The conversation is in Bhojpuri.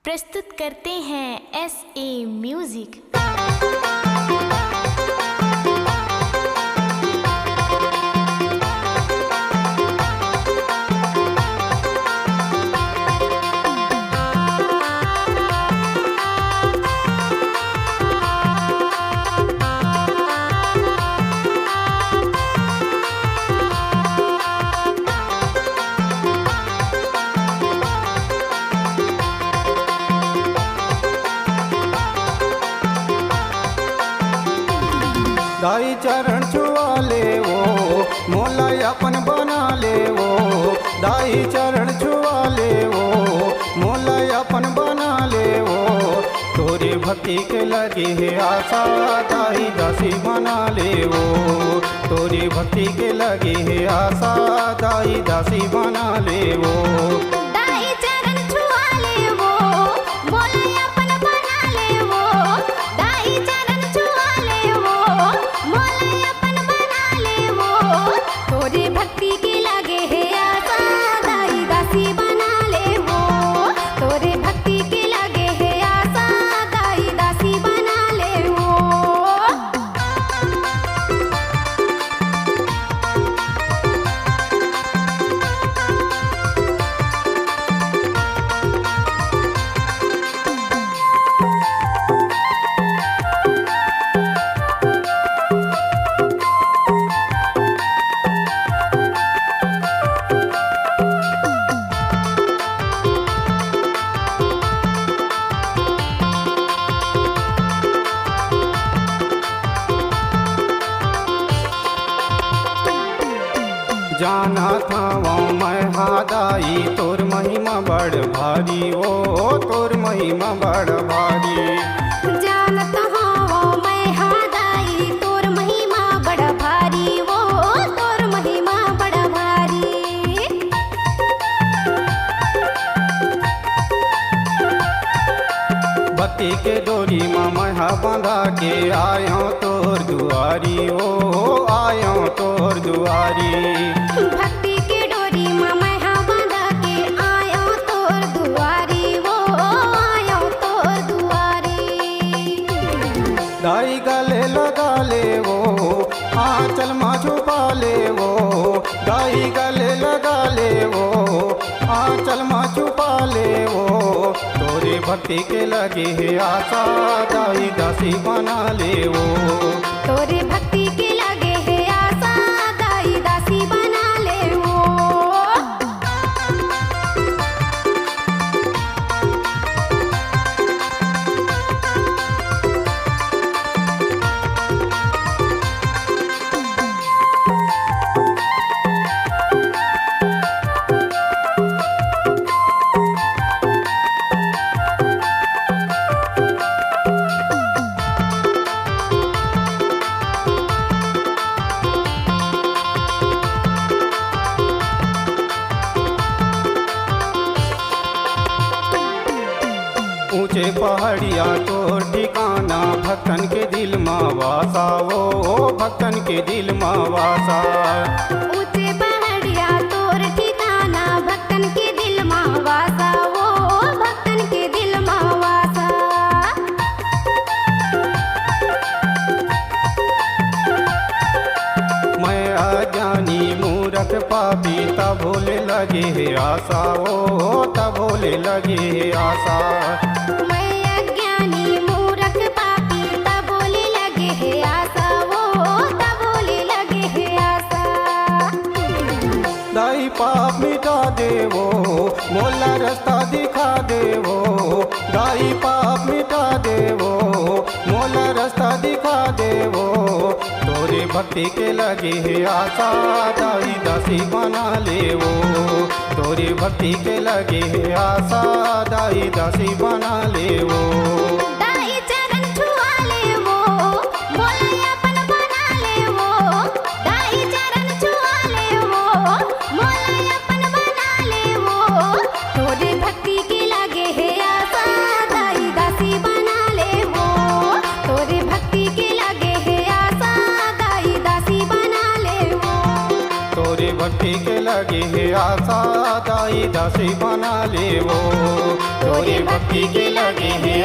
प्रस्तुत करते हैं SA म्यूजिक। दाई चरण छुआ ले वो मोला अपन बना ले वो। दाई चरण छुआ ले वो मोला अपन बना ले वो। तोरी भक्ति के लगी है आशा दाई दासी बना ले वो। तोरी भक्ति के लगी है आशा दाई दासी बना ले वो। जाना था वो मैं हादाई तोर महिमा बड़ भारी ओ तोर महिमा बड़ भारी। जानत हो मैं हादाई तोर महिमा बड़ भारी वो तोर महिमा बड़ भारी। भक्ति के डोरी में मैं बांधा के आयो तोर दुआरी ओ आयो तोर दुआरी। भक्ति के डोरी में मैं बांधा के आयो तोर दुआरी वो आयो तोर दुआरी। दाई गले लगा ले वो आंचल में छुपा ले वो। दाई गले लगा ले वो आंचल में छुपा ले वो। तोरे भक्ति के लगे है आशा दाई दासी बना ले वो। तोरे भक्ति के लगे है आशा दाई दासी बना ले वो। ऊंचे पहाड़िया तोर ठिकाना भक्तन के दिल में वासा वो भक्तन के दिल में वासा। ऊंचे पहाड़िया तोर ठिकाना भक्तन के दिल में वासा वो भक्तन के दिल में वासा। मैं अज्ञानी मूर्ख पापी तब भोले लगे है आशा ओ तब भोले लगे है आशा। मैं अज्ञानी मूर्ख पापी तब बोले लगे है आशा वो तब बोले लगे है आशा। दाई पाप मिटा दे वो मोला रास्ता दिखा दे वो। दाई पाप मिटा दे वो मोला रास्ता दिखा दे वो। तोरे भक्ति के लगे है आशा दाई दासी बना ले वो। तोरे भक्ति के लगे है आशा दाई दासी बना ले वो। दाई चरण छुआ ले वो मोला अपन बना ले वो। दाई चरण छुआ ले वो मोला अपन बना ले वो। तोरे भक्ति के लगे है आशा दाई दासी बना ले वो। तोरे भक्ति के लगे है आशा दाई दासी बना ले वो। तोरे भक्ति भक्ति के लगी है आशा दाई दासी बना ले वो, तोरी भक्ति के लगी है